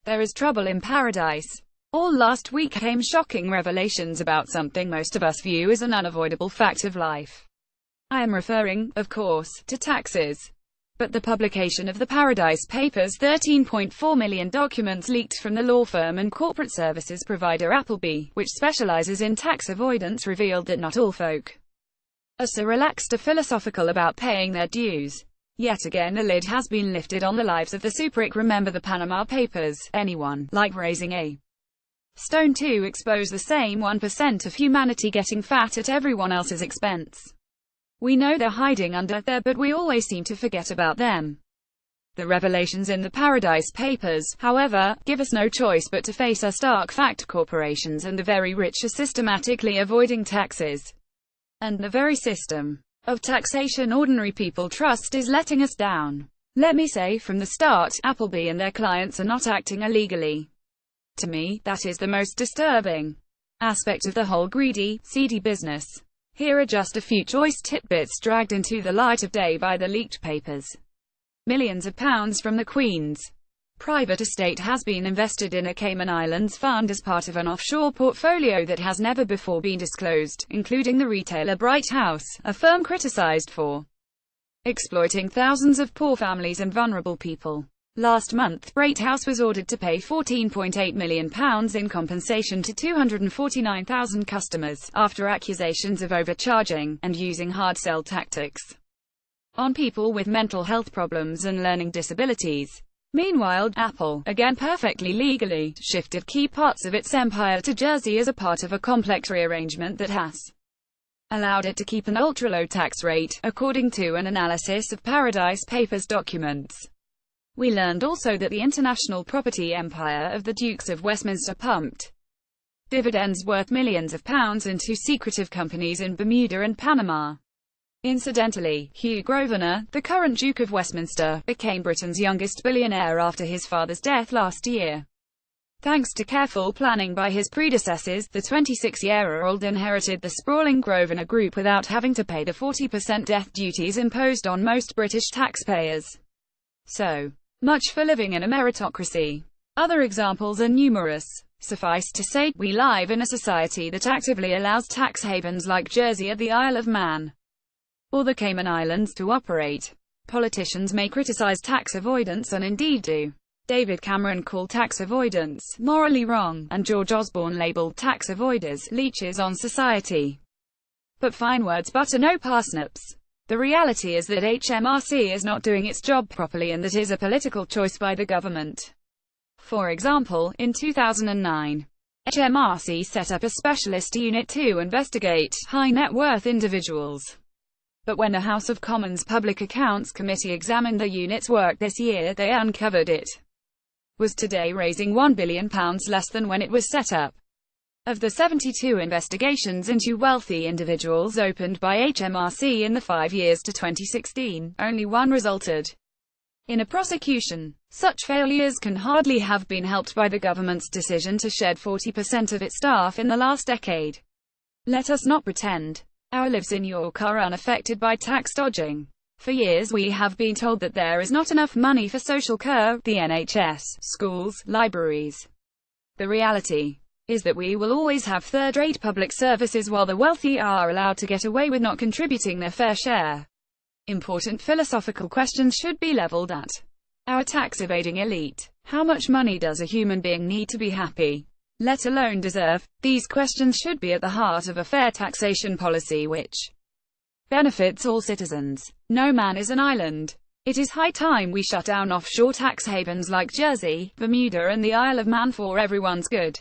There is trouble in paradise. All last week came shocking revelations about something most of us view as an unavoidable fact of life. I am referring, of course, to taxes. But the publication of the Paradise Papers, 13.4 million documents leaked from the law firm and corporate services provider Appleby, which specializes in tax avoidance, revealed that not all folk are so relaxed or philosophical about paying their dues. Yet again, a lid has been lifted on the lives of the superrich. Remember the Panama Papers? Anyone like raising a stone to expose the same 1% of humanity getting fat at everyone else's expense? We know they're hiding under there, but we always seem to forget about them. The revelations in the Paradise Papers, however, give us no choice but to face a stark fact: corporations and the very rich are systematically avoiding taxes. And the very system of taxation ordinary people trust is letting us down. Let me say from the start, Appleby and their clients are not acting illegally. To me, that is the most disturbing aspect of the whole greedy, seedy business. Here are just a few choice tidbits dragged into the light of day by the leaked papers. Millions of pounds from the Queen's private estate has been invested in a Cayman Islands fund as part of an offshore portfolio that has never before been disclosed, including the retailer Bright House, a firm criticised for exploiting thousands of poor families and vulnerable people. Last month, Bright House was ordered to pay £14.8 million in compensation to 249,000 customers, after accusations of overcharging, and using hard sell tactics on people with mental health problems and learning disabilities. Meanwhile, Apple, again perfectly legally, shifted key parts of its empire to Jersey as a part of a complex rearrangement that has allowed it to keep an ultra-low tax rate, according to an analysis of Paradise Papers documents. We learned also that the international property empire of the Dukes of Westminster pumped dividends worth millions of pounds into secretive companies in Bermuda and Panama. Incidentally, Hugh Grosvenor, the current Duke of Westminster, became Britain's youngest billionaire after his father's death last year. Thanks to careful planning by his predecessors, the 26-year-old inherited the sprawling Grosvenor Group without having to pay the 40% death duties imposed on most British taxpayers. So much for living in a meritocracy. Other examples are numerous. Suffice to say, we live in a society that actively allows tax havens like Jersey or the Isle of Man or the Cayman Islands to operate. Politicians may criticize tax avoidance, and indeed do. David Cameron called tax avoidance morally wrong, and George Osborne labeled tax avoiders leeches on society. But fine words butter no parsnips. The reality is that HMRC is not doing its job properly, and that is a political choice by the government. For example, in 2009, HMRC set up a specialist unit to investigate high-net-worth individuals. But when the House of Commons Public Accounts Committee examined the unit's work this year, they uncovered it was today raising £1 billion less than when it was set up. Of the 72 investigations into wealthy individuals opened by HMRC in the 5 years to 2016, only one resulted in a prosecution. Such failures can hardly have been helped by the government's decision to shed 40% of its staff in the last decade. Let us not pretend our lives in York are unaffected by tax dodging. For years we have been told that there is not enough money for social care, the NHS, schools, libraries. The reality is that we will always have third-rate public services while the wealthy are allowed to get away with not contributing their fair share. Important philosophical questions should be leveled at our tax-evading elite. How much money does a human being need to be happy, let alone deserve? These questions should be at the heart of a fair taxation policy which benefits all citizens. No man is an island. It is high time we shut down offshore tax havens like Jersey, Bermuda and the Isle of Man for everyone's good.